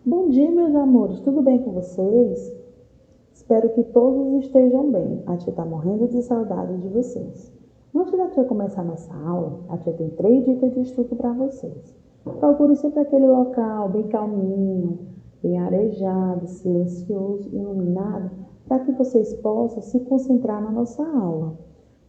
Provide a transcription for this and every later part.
Bom dia, meus amores, tudo bem com vocês? Espero que todos estejam bem. A tia está morrendo de saudade de vocês. Antes da tia começar nossa aula, a tia tem 3 dicas de estudo para vocês. Procure sempre aquele local bem calminho, bem arejado, silencioso, iluminado, para que vocês possam se concentrar na nossa aula.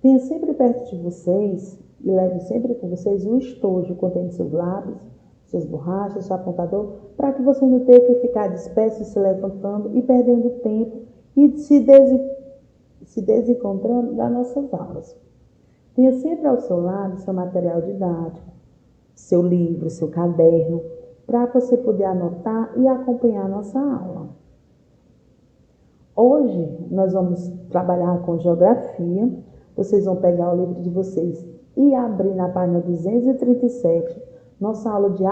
Tenha sempre perto de vocês e leve sempre com vocês um estojo contendo seus lápis, suas borrachas, seu apontador, para que você não tenha que ficar disperso, se levantando e perdendo tempo e se desencontrando das nossas aulas. Tenha sempre ao seu lado seu material didático, seu livro, seu caderno, para você poder anotar e acompanhar a nossa aula. Hoje nós vamos trabalhar com geografia. Vocês vão pegar o livro de vocês e abrir na página 237. Nossa aula de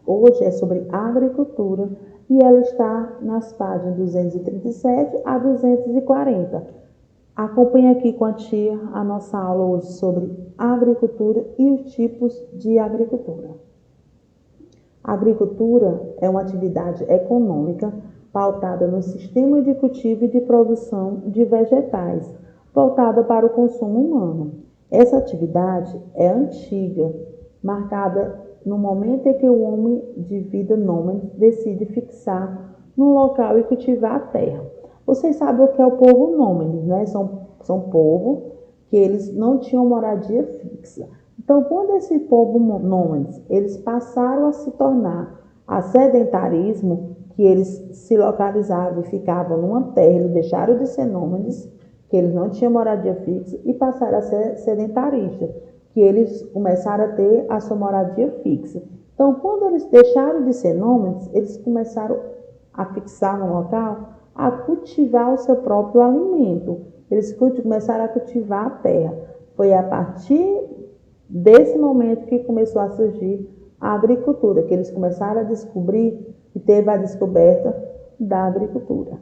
hoje é sobre agricultura e ela está nas páginas 237 a 240. Acompanhe aqui com a tia a nossa aula hoje sobre agricultura e os tipos de agricultura. A agricultura é uma atividade econômica pautada no sistema de cultivo e de produção de vegetais, voltada para o consumo humano. Essa atividade é antiga, marcada no momento em que o homem de vida nômade decide fixar num local e cultivar a terra. Vocês sabem o que é o povo nômade, né? São povo que eles não tinham moradia fixa. Então, quando esse povo nômade, eles passaram a se tornar a sedentarismo, que eles se localizavam e ficavam numa terra, eles deixaram de ser nômades, que eles não tinham moradia fixa, e passaram a ser sedentaristas, que eles começaram a ter a sua moradia fixa. Então, quando eles deixaram de ser nômades, eles começaram a fixar no local, a cultivar o seu próprio alimento. Eles começaram a cultivar a terra. Foi a partir desse momento que começou a surgir a agricultura, que eles começaram a descobrir e teve a descoberta da agricultura.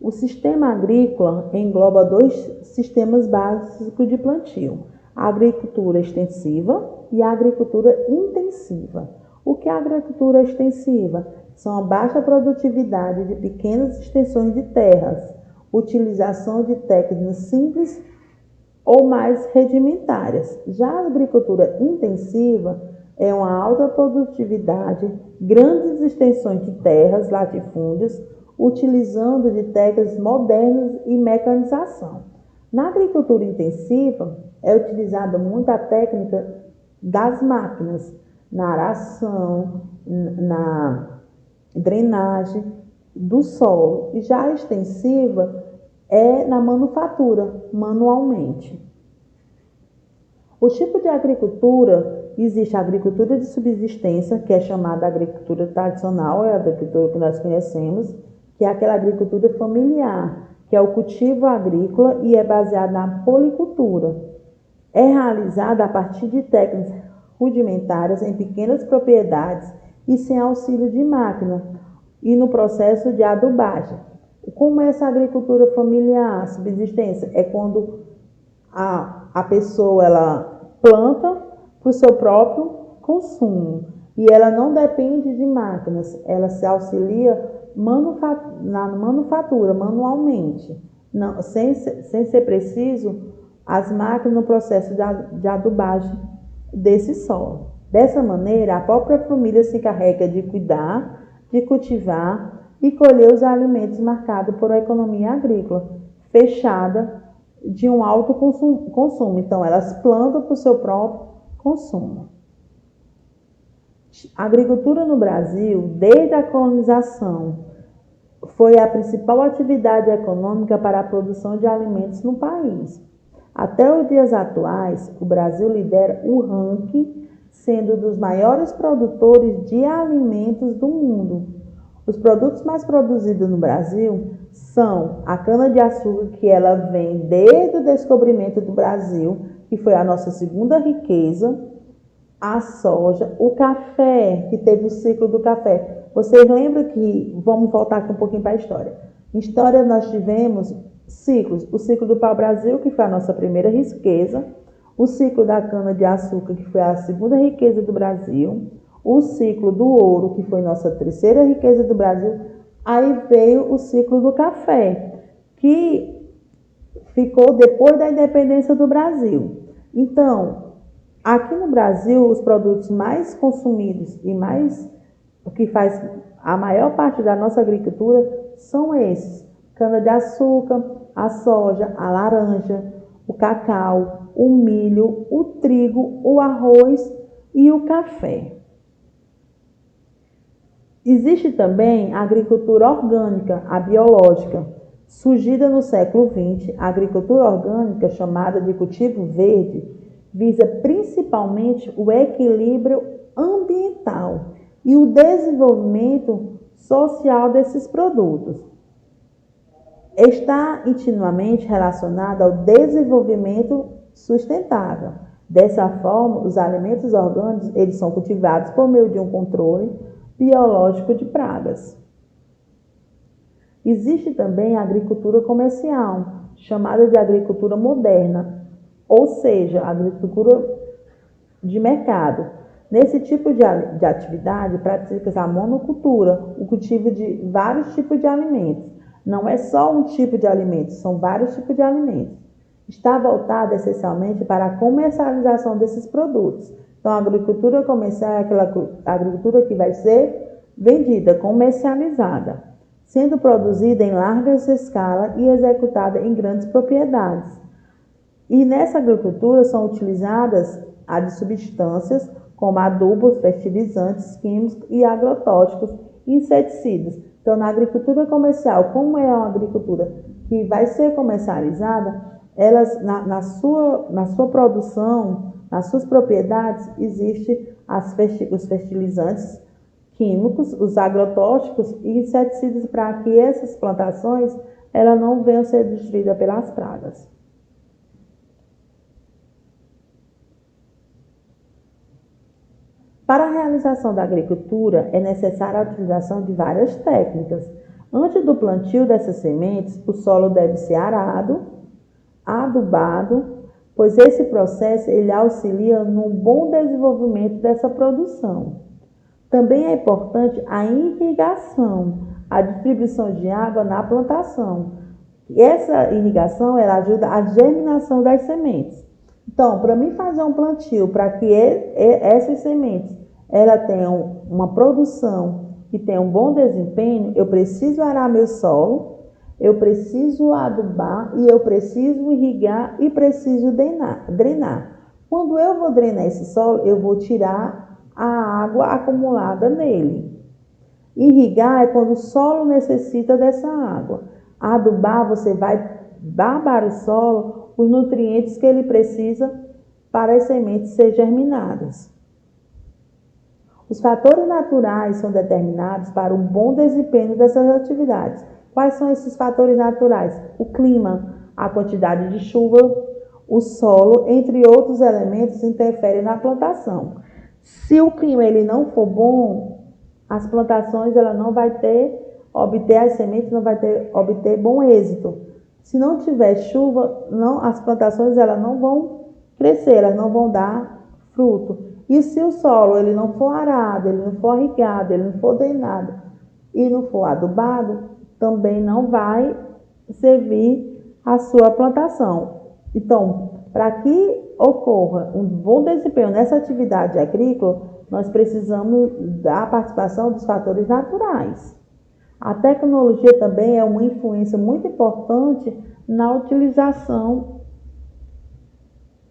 O sistema agrícola engloba 2 sistemas básicos de plantio: a agricultura extensiva e a agricultura intensiva. O que é a agricultura extensiva? São a baixa produtividade de pequenas extensões de terras, utilização de técnicas simples ou mais rudimentares. Já a agricultura intensiva é uma alta produtividade, grandes extensões de terras, latifúndios, utilizando de técnicas modernas e mecanização. Na agricultura intensiva, é utilizada muito a técnica das máquinas, na aração, na drenagem do solo. E já a extensiva é na manufatura, manualmente. O tipo de agricultura, existe a agricultura de subsistência, que é chamada agricultura tradicional, é a agricultura que nós conhecemos, que é aquela agricultura familiar, que é o cultivo agrícola e é baseada na policultura. É realizada a partir de técnicas rudimentares em pequenas propriedades e sem auxílio de máquina e no processo de adubagem. Como é essa agricultura familiar, subsistência? É quando a pessoa ela planta para o seu próprio consumo e ela não depende de máquinas, ela se auxilia na manufatura, manualmente, não, sem ser preciso as máquinas no processo de adubagem desse solo. Dessa maneira, a própria família se encarrega de cuidar, de cultivar e colher os alimentos marcados por uma economia agrícola fechada de um alto consumo. Então, elas plantam para o seu próprio consumo. A agricultura no Brasil, desde a colonização, foi a principal atividade econômica para a produção de alimentos no país. Até os dias atuais, o Brasil lidera o ranking, sendo dos maiores produtores de alimentos do mundo. Os produtos mais produzidos no Brasil são a cana-de-açúcar, que ela vem desde o descobrimento do Brasil, que foi a nossa segunda riqueza, a soja, o café, que teve o ciclo do café. Vocês lembram que, vamos voltar aqui um pouquinho para a história. Em história nós tivemos ciclos, o ciclo do pau-brasil, que foi a nossa primeira riqueza, o ciclo da cana-de-açúcar, que foi a segunda riqueza do Brasil, o ciclo do ouro, que foi nossa terceira riqueza do Brasil, aí veio o ciclo do café, que ficou depois da independência do Brasil. Então, aqui no Brasil, os produtos mais consumidos e o que faz a maior parte da nossa agricultura são esses: cana-de-açúcar, a soja, a laranja, o cacau, o milho, o trigo, o arroz e o café. Existe também a agricultura orgânica, a biológica. Surgida no século XX, a agricultura orgânica, chamada de cultivo verde, visa principalmente o equilíbrio ambiental e o desenvolvimento social desses produtos. Está intimamente relacionada ao desenvolvimento sustentável. Dessa forma, os alimentos orgânicos eles são cultivados por meio de um controle biológico de pragas. Existe também a agricultura comercial, chamada de agricultura moderna, ou seja, a agricultura de mercado. Nesse tipo de atividade, pratica-se a monocultura, o cultivo de vários tipos de alimentos. Não é só um tipo de alimento, são vários tipos de alimentos. Está voltada essencialmente para a comercialização desses produtos. Então, a agricultura comercial é aquela agricultura que vai ser vendida, comercializada, sendo produzida em larga escala e executada em grandes propriedades. E nessa agricultura são utilizadas as substâncias como adubos, fertilizantes químicos e agrotóxicos e inseticidas. Então, na agricultura comercial, como é uma agricultura que vai ser comercializada, elas na sua produção, nas suas propriedades, existem os fertilizantes químicos, os agrotóxicos e inseticidas para que essas plantações elas não venham a ser destruídas pelas pragas. Para a realização da agricultura, é necessária a utilização de várias técnicas. Antes do plantio dessas sementes, o solo deve ser arado, adubado, pois esse processo ele auxilia no bom desenvolvimento dessa produção. Também é importante a irrigação, a distribuição de água na plantação. E essa irrigação ela ajuda a germinação das sementes. Então, para mim fazer um plantio, para que essas sementes ela tenham uma produção que tenha um bom desempenho, eu preciso arar meu solo, eu preciso adubar e eu preciso irrigar e preciso drenar. Quando eu vou drenar esse solo, eu vou tirar a água acumulada nele. Irrigar é quando o solo necessita dessa água. Adubar, você vai dar o solo os nutrientes que ele precisa para as sementes serem germinadas. Os fatores naturais são determinados para um bom desempenho dessas atividades. Quais são esses fatores naturais? O clima, a quantidade de chuva, o solo, entre outros elementos, interferem na plantação. Se o clima ele não for bom, as plantações ela não vai obter as sementes não vai obter bom êxito. Se não tiver chuva, as plantações elas não vão crescer, elas não vão dar fruto. E se o solo ele não for arado, ele não for irrigado, ele não for drenado e não for adubado, também não vai servir a sua plantação. Então, para que ocorra um bom desempenho nessa atividade agrícola, nós precisamos da participação dos fatores naturais. A tecnologia também é uma influência muito importante na utilização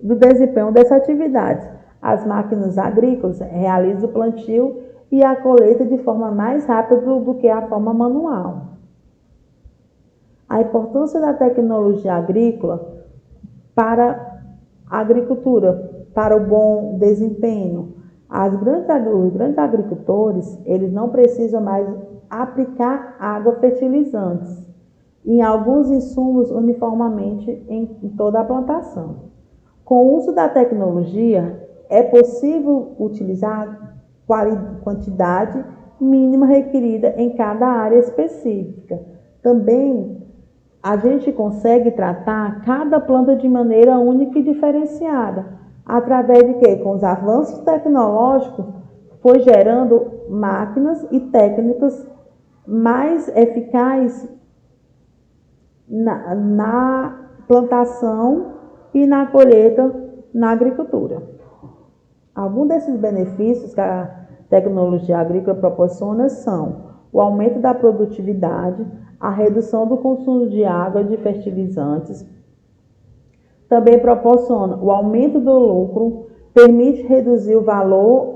do desempenho dessa atividade. As máquinas agrícolas realizam o plantio e a colheita de forma mais rápida do que a forma manual. A importância da tecnologia agrícola para a agricultura, para o bom desempenho. Os grandes agricultores, eles não precisam mais aplicar água fertilizantes em alguns insumos uniformemente em toda a plantação. Com o uso da tecnologia, é possível utilizar quantidade mínima requerida em cada área específica. Também, a gente consegue tratar cada planta de maneira única e diferenciada. Através de quê? Com os avanços tecnológicos, foi gerando máquinas e técnicas mais eficazes na plantação e na colheita na agricultura. Alguns desses benefícios que a tecnologia agrícola proporciona são o aumento da produtividade, a redução do consumo de água e de fertilizantes. Também proporciona o aumento do lucro, permite reduzir o valor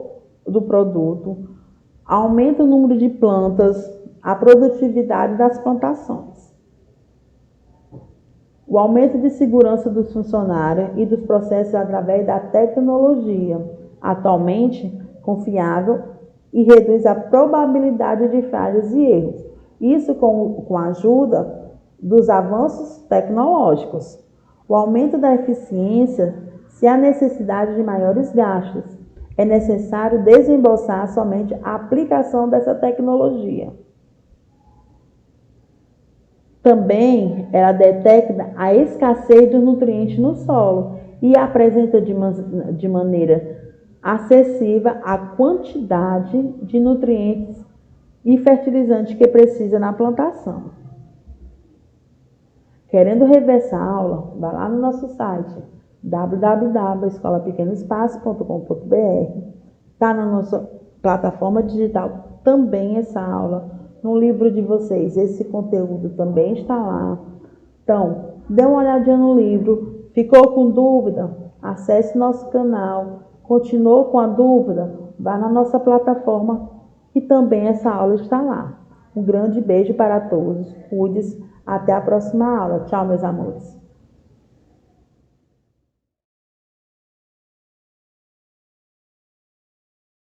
do produto, aumenta o número de plantas, a produtividade das plantações. O aumento de segurança dos funcionários e dos processos através da tecnologia, atualmente confiável, e reduz a probabilidade de falhas e erros. Isso com a ajuda dos avanços tecnológicos. O aumento da eficiência, se há necessidade de maiores gastos, é necessário desembolsar somente a aplicação dessa tecnologia. Também ela detecta a escassez de nutrientes no solo e apresenta de maneira acessível a quantidade de nutrientes e fertilizantes que precisa na plantação. Querendo rever essa aula, vá lá no nosso site www.escolapequenoespaço.com.br. Está na nossa plataforma digital também essa aula. No livro de vocês, esse conteúdo também está lá. Então, dê uma olhadinha no livro. Ficou com dúvida? Acesse nosso canal. Continuou com a dúvida? Vá na nossa plataforma e também essa aula está lá. Um grande beijo para todos. Cuide-se. Até a próxima aula. Tchau, meus amores.